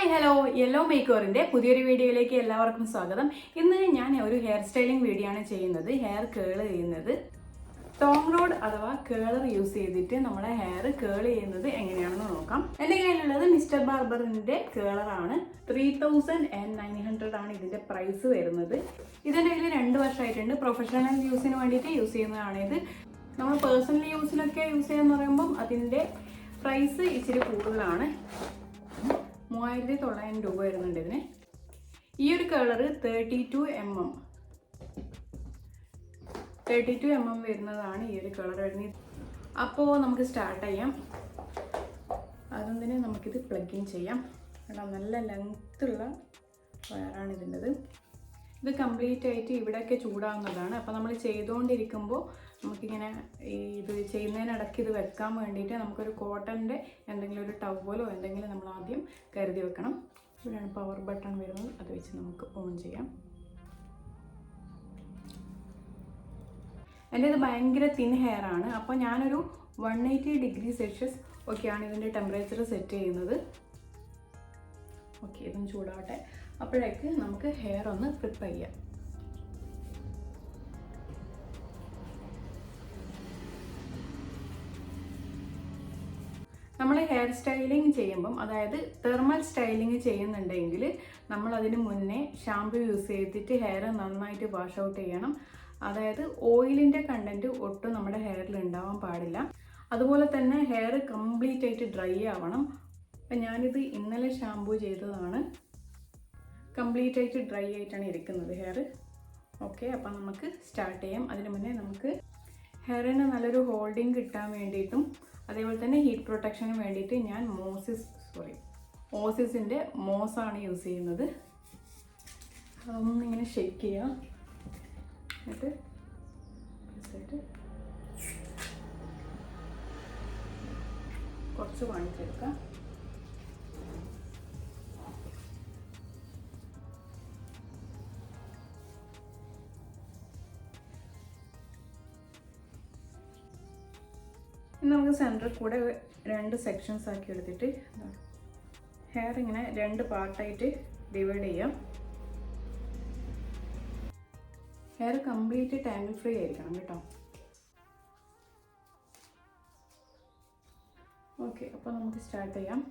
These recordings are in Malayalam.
ഹായ് ഹലോ യെല്ലോ മേക്കോറിൻ്റെ പുതിയൊരു വീഡിയോയിലേക്ക് എല്ലാവർക്കും സ്വാഗതം. ഇന്ന് ഞാൻ ഒരു ഹെയർ സ്റ്റൈലിംഗ് വീഡിയോ ആണ് ചെയ്യുന്നത്. ഹെയർ കേൾ ചെയ്യുന്നത് ടോങ് റോഡ് അഥവാ കേളർ യൂസ് ചെയ്തിട്ട് നമ്മുടെ ഹെയർ കേൾ ചെയ്യുന്നത് എങ്ങനെയാണെന്ന് നോക്കാം. എൻ്റെ കയ്യിലുള്ളത് മിസ്റ്റർ ബാർബറിൻ്റെ കേളറാണ്. 3900 ആണ് ഇതിൻ്റെ പ്രൈസ് വരുന്നത്. ഇതിൻ്റെ കയ്യിൽ 2 വർഷമായിട്ടുണ്ട്. പ്രൊഫഷണൽ യൂസിന് വേണ്ടിയിട്ട് യൂസ് ചെയ്യുന്നതാണ് ഇത്. നമ്മൾ പേഴ്സണൽ യൂസിനൊക്കെ യൂസ് ചെയ്യാന്ന് പറയുമ്പം അതിൻ്റെ പ്രൈസ് ഇച്ചിരി കൂടുതലാണ്. 3900 രൂപ വരുന്നുണ്ട് ഇതിന്. ഈ ഒരു കളറ് 32 mm വരുന്നതാണ് ഈ ഒരു കളർ വരുന്നത്. അപ്പോൾ നമുക്ക് സ്റ്റാർട്ട് ചെയ്യാം. അതും തന്നെ നമുക്കിത് പ്ലഗ് ഇൻ ചെയ്യാം. കേട്ടോ, നല്ല ലെങ്ത്തുള്ള വയറാണ് ഇതിൻ്റെത്. ഇത് കംപ്ലീറ്റ് ആയിട്ട് ഇവിടെയൊക്കെ ചൂടാവുന്നതാണ്. അപ്പോൾ നമ്മൾ ചെയ്തുകൊണ്ടിരിക്കുമ്പോൾ നമുക്കിങ്ങനെ ഇത് ചെയ്യുന്നതിനിടയ്ക്ക് ഇത് വെക്കാൻ വേണ്ടിയിട്ട് നമുക്കൊരു കോട്ടൻ്റെ എന്തെങ്കിലും ഒരു ടവലോ എന്തെങ്കിലും നമ്മൾ ആദ്യം കരുതി വെക്കണം. ഇവിടെയാണ് പവർ ബട്ടൺ വരുന്നത്. അത് വെച്ച് നമുക്ക് ഓൺ ചെയ്യാം. എൻ്റെ ഇത് ഭയങ്കര തിൻ ഹെയർ ആണ്. അപ്പോൾ ഞാനൊരു 180°C ഒക്കെയാണ് ഇതിൻ്റെ ടെമ്പറേച്ചർ സെറ്റ് ചെയ്യുന്നത്. ഓക്കെ, ഇതൊന്ന് ചൂടാവട്ടെ. അപ്പോഴേക്ക് നമുക്ക് ഹെയർ ഒന്ന് പ്രിപ്പയർ ചെയ്യാം. നമ്മൾ ഹെയർ സ്റ്റൈലിംഗ് ചെയ്യുമ്പം, അതായത് തെർമൽ സ്റ്റൈലിംഗ് ചെയ്യുന്നുണ്ടെങ്കിൽ നമ്മൾ അതിന് മുന്നേ ഷാമ്പു യൂസ് ചെയ്തിട്ട് ഹെയർ നന്നായിട്ട് വാഷ് ഔട്ട് ചെയ്യണം. അതായത് ഓയിലിൻ്റെ കണ്ടൻറ്റ് ഒട്ടും നമ്മുടെ ഹെയറിൽ ഉണ്ടാവാൻ പാടില്ല. അതുപോലെ തന്നെ ഹെയർ കംപ്ലീറ്റ് ആയിട്ട് ഡ്രൈ ആവണം. അപ്പം ഞാനിത് ഇന്നലെ ഷാമ്പു ചെയ്തതാണ്. കംപ്ലീറ്റ് ആയിട്ട് ഡ്രൈ ആയിട്ടാണ് ഇരിക്കുന്നത് ഹെയർ. ഓക്കെ, അപ്പം നമുക്ക് സ്റ്റാർട്ട് ചെയ്യാം. അതിന് മുന്നേ നമുക്ക് ഹെയറിന് നല്ലൊരു ഹോൾഡിങ് കിട്ടാൻ വേണ്ടിയിട്ടും അതേപോലെ തന്നെ ഹീറ്റ് പ്രൊട്ടക്ഷന് വേണ്ടിയിട്ട് ഞാൻ ഓസിസിൻ്റെ മോസാണ് യൂസ് ചെയ്യുന്നത്. അതൊന്നിങ്ങനെ ഷേക്ക് ചെയ്യുക. എന്നിട്ട് കുറച്ച് വാങ്ങിച്ചെടുക്കാം. നമുക്ക് സെൻറ്ററിൽ കൂടെ 2 സെക്ഷൻസ് ആക്കി എടുത്തിട്ട് ഹെയർ ഇങ്ങനെ 2 പാർട്ടായിട്ട് ഡിവൈഡ് ചെയ്യാം. ഹെയർ കംപ്ലീറ്റ് ടാങ്കിൾ ഫ്രീ ആയിരിക്കണം കേട്ടോ. ഓക്കെ, അപ്പോൾ നമുക്ക് സ്റ്റാർട്ട് ചെയ്യാം.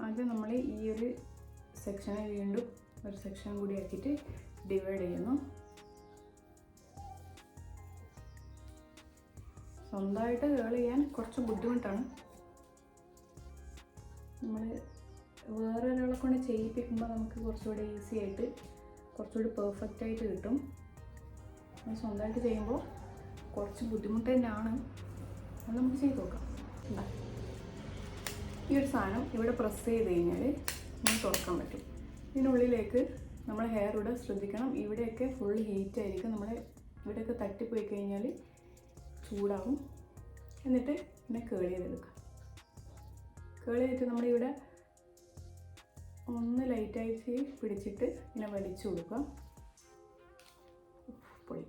ആദ്യം നമ്മൾ ഈ ഒരു സെക്ഷനെ വീണ്ടും ഒരു സെക്ഷൻ കൂടി ആക്കിയിട്ട് ഡിവൈഡ് ചെയ്യുന്നു. സ്വന്തമായിട്ട് കേൾ ചെയ്യാൻ കുറച്ച് ബുദ്ധിമുട്ടാണ്. നമ്മൾ വേറെ ഒരാളെ കൊണ്ട് ചെയ്യിപ്പിക്കുമ്പോൾ നമുക്ക് കുറച്ചുകൂടി ഈസി ആയിട്ട് കുറച്ചുകൂടി പെർഫെക്റ്റ് ആയിട്ട് കിട്ടും. സ്വന്തമായിട്ട് ചെയ്യുമ്പോൾ കുറച്ച് ബുദ്ധിമുട്ട് തന്നെയാണ്. അത് നമുക്ക് ചെയ്ത് നോക്കാം. ഈ ഒരു സാധനം ഇവിടെ പ്രസ് ചെയ്ത് കഴിഞ്ഞാൽ നമുക്ക് തുറക്കാൻ പറ്റും. ഇതിനുള്ളിലേക്ക് നമ്മൾ ഹെയർ ഇവിടെ ശ്രദ്ധിക്കണം. ഇവിടെയൊക്കെ ഫുൾ ഹീറ്റ് ആയിരിക്കും. നമ്മൾ ഇവിടെയൊക്കെ തട്ടിപ്പോയി കഴിഞ്ഞാൽ ചൂടാവും. എന്നിട്ട് പിന്നെ കേൾ ചെയ്തെടുക്കാം. കേൾ ചെയ്തിട്ട് നമ്മളിവിടെ ഒന്ന് ലൈറ്റായിട്ട് പിടിച്ചിട്ട് ഇങ്ങനെ വലിച്ചു കൊടുക്കാം. പൊളി.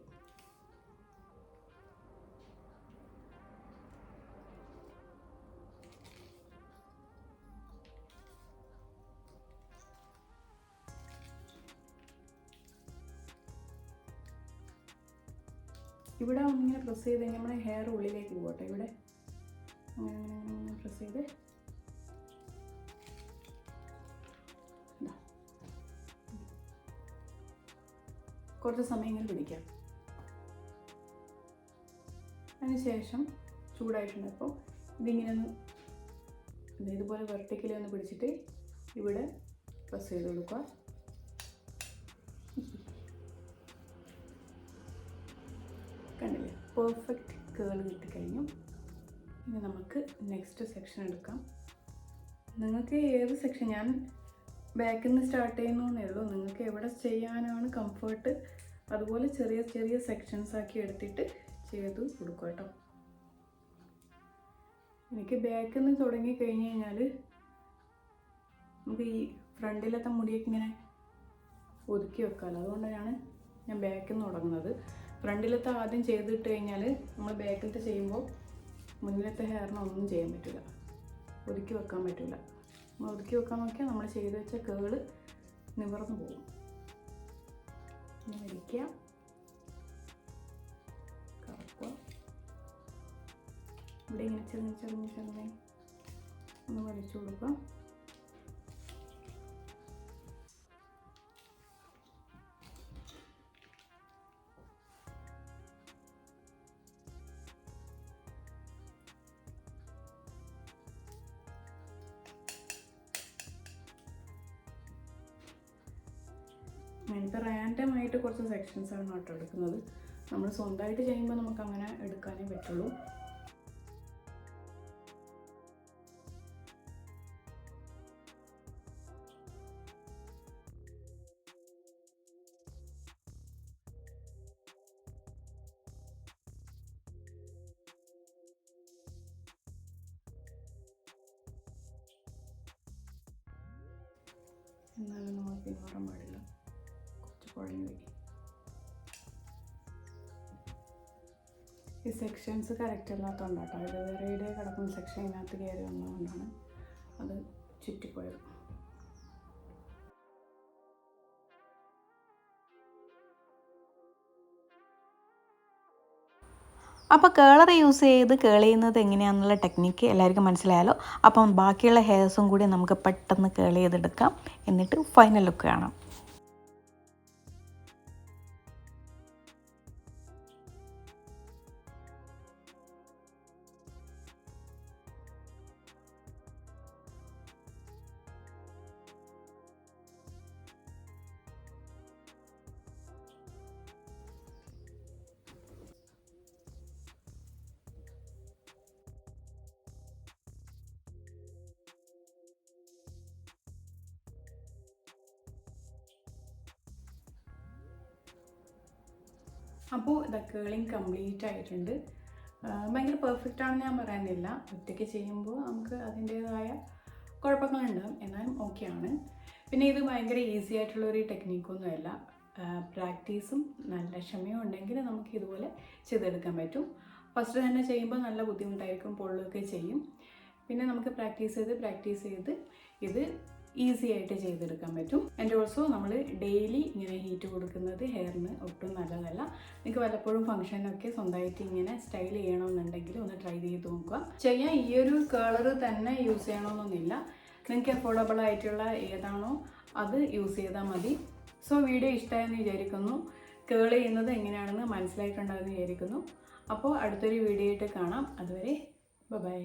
ഇവിടെ ഒന്നിങ്ങനെ പ്രസ് ചെയ്ത് കഴിഞ്ഞാൽ നമ്മുടെ ഹെയർ ഉള്ളിലേക്ക് പോകട്ടെ. ഇവിടെ അങ്ങനെ പ്രസ് ചെയ്ത് കുറച്ച് സമയം ഇങ്ങനെ പിടിക്കാം. അതിനുശേഷം ചൂടായിട്ടുണ്ട്. അപ്പോൾ ഇതിങ്ങനെ ഒന്ന് ഇതുപോലെ വെർട്ടിക്കലി ഒന്ന് പിടിച്ചിട്ട് ഇവിടെ പ്രസ് ചെയ്ത് കൊടുക്കുക. കണ്ടില്ലേ, പെർഫെക്റ്റ് കേൾ കിട്ടിക്കഴിഞ്ഞു. ഇനി നമുക്ക് നെക്സ്റ്റ് സെക്ഷൻ എടുക്കാം. നിങ്ങൾക്ക് ഏത് സെക്ഷൻ, ഞാൻ ബാക്കിൽ നിന്ന് സ്റ്റാർട്ട് ചെയ്യുന്നേ ഉള്ളൂ. നിങ്ങൾക്ക് എവിടെ ചെയ്യാനാണ് കംഫർട്ട് അതുപോലെ ചെറിയ ചെറിയ സെക്ഷൻസ് ആക്കി എടുത്തിട്ട് ചെയ്ത് കൊടുക്കുക കേട്ടോ. എനിക്ക് ബാക്കിൽ നിന്ന് തുടങ്ങി കഴിഞ്ഞ് കഴിഞ്ഞാൽ നമുക്ക് ഈ ഫ്രണ്ടിലത്തെ മുടിയൊക്കെ ഇങ്ങനെ ഒതുക്കി വെക്കാമല്ലോ. അതുകൊണ്ടാണ് ഞാൻ ബാക്കിൽ നിന്ന് തുടങ്ങുന്നത്. ഫ്രണ്ടിലത്തെ ആദ്യം ചെയ്തിട്ട് കഴിഞ്ഞാൽ നമ്മൾ ബാക്കിലത്തെ ചെയ്യുമ്പോൾ മുന്നിലത്തെ ഹെയറിന് ഒന്നും ചെയ്യാൻ പറ്റില്ല, ഒതുക്കി വെക്കാൻ പറ്റില്ല. നമ്മൾ ഒതുക്കി വെക്കാൻ നോക്കിയാൽ നമ്മൾ ചെയ്ത് വെച്ച കേള് നിവർന്നു പോകും. ഇങ്ങനെ വലിക്കുക, കറക്കുക, ഇവിടെ ഇങ്ങനെ ചെറുങ്ങനെ ഒന്ന് വലിച്ചു കൊടുക്കുക. ഞാനിപ്പോൾ റാൻഡമായിട്ട് കുറച്ച് സെക്ഷൻസാണ് കേട്ടോ എടുക്കുന്നത്. നമ്മൾ സ്വന്തമായിട്ട് ചെയ്യുമ്പോൾ നമുക്ക് അങ്ങനെ എടുക്കാനേ പറ്റുള്ളൂ. എന്നാലും നമ്മൾ പിന്മാറാൻ പാടില്ല, കുറച്ച് കുഴഞ്ഞു പോയി. ഈ സെക്ഷൻസ് കറക്റ്റ് അല്ലാത്തതുകൊണ്ടാട്ടോ, ഇത് വേറെ കിടക്കുന്ന സെക്ഷൻ ഇതിനകത്ത് കയറി വന്നതുകൊണ്ടാണ് അത് ചുറ്റിപ്പോയത്. അപ്പോൾ കേളർ യൂസ് ചെയ്ത് കേൾ ചെയ്യുന്നത് എങ്ങനെയാണെന്നുള്ള ടെക്നിക്ക് എല്ലാവർക്കും മനസ്സിലായാലോ. അപ്പം ബാക്കിയുള്ള ഹെയർസും കൂടി നമുക്ക് പെട്ടെന്ന് കേൾ ചെയ്തെടുക്കാം, എന്നിട്ട് ഫൈനൽ ലുക്ക് കാണാം. അപ്പോൾ ഇത് കേളിങ് കംപ്ലീറ്റ് ആയിട്ടുണ്ട്. ഭയങ്കര പെർഫെക്റ്റ് ആണെന്ന് ഞാൻ പറയാനില്ല. ഒറ്റയ്ക്ക് ചെയ്യുമ്പോൾ നമുക്ക് അതിൻ്റേതായ കുഴപ്പങ്ങളുണ്ടാകും, എന്നാലും ഓക്കെയാണ്. പിന്നെ ഇത് ഭയങ്കര ഈസി ആയിട്ടുള്ളൊരു ടെക്നിക്കൊന്നുമല്ല. പ്രാക്ടീസും നല്ല ക്ഷമയും ഉണ്ടെങ്കിൽ നമുക്ക് ഇതുപോലെ ചെയ്തെടുക്കാൻ പറ്റും. ഫസ്റ്റ് തന്നെ ചെയ്യുമ്പോൾ നല്ല ബുദ്ധിമുട്ടായിരിക്കും, പൊള്ളുകയൊക്കെ ചെയ്യും. പിന്നെ നമുക്ക് പ്രാക്ടീസ് ചെയ്ത് ഇത് ഈസി ആയിട്ട് ചെയ്തെടുക്കാൻ പറ്റും. ആൻഡ് ഓൾസോ നമ്മൾ ഡെയിലി ഇങ്ങനെ ഹീറ്റ് കൊടുക്കുന്നത് ഹെയറിന് ഒട്ടും നല്ലതല്ല. നിങ്ങൾക്ക് വല്ലപ്പോഴും ഫംഗ്ഷനൊക്കെ സ്വന്തമായിട്ട് ഇങ്ങനെ സ്റ്റൈൽ ചെയ്യണമെന്നുണ്ടെങ്കിൽ ഒന്ന് ട്രൈ ചെയ്ത് നോക്കുക. ചെയ്യാൻ ഈ ഒരു കളർ തന്നെ യൂസ് ചെയ്യണമെന്നൊന്നുമില്ല. നിങ്ങൾക്ക് അഫോർഡബിൾ ആയിട്ടുള്ള ഏതാണോ അത് യൂസ് ചെയ്താൽ മതി. സോ വീഡിയോ ഇഷ്ടമായെന്ന് വിചാരിക്കുന്നു. കേൾ ചെയ്യുന്നത് എങ്ങനെയാണെന്ന് മനസ്സിലായിട്ടുണ്ടാകുമെന്ന് വിചാരിക്കുന്നു. അപ്പോൾ അടുത്തൊരു വീഡിയോ ആയിട്ട് കാണാം. അതുവരെ ബൈ.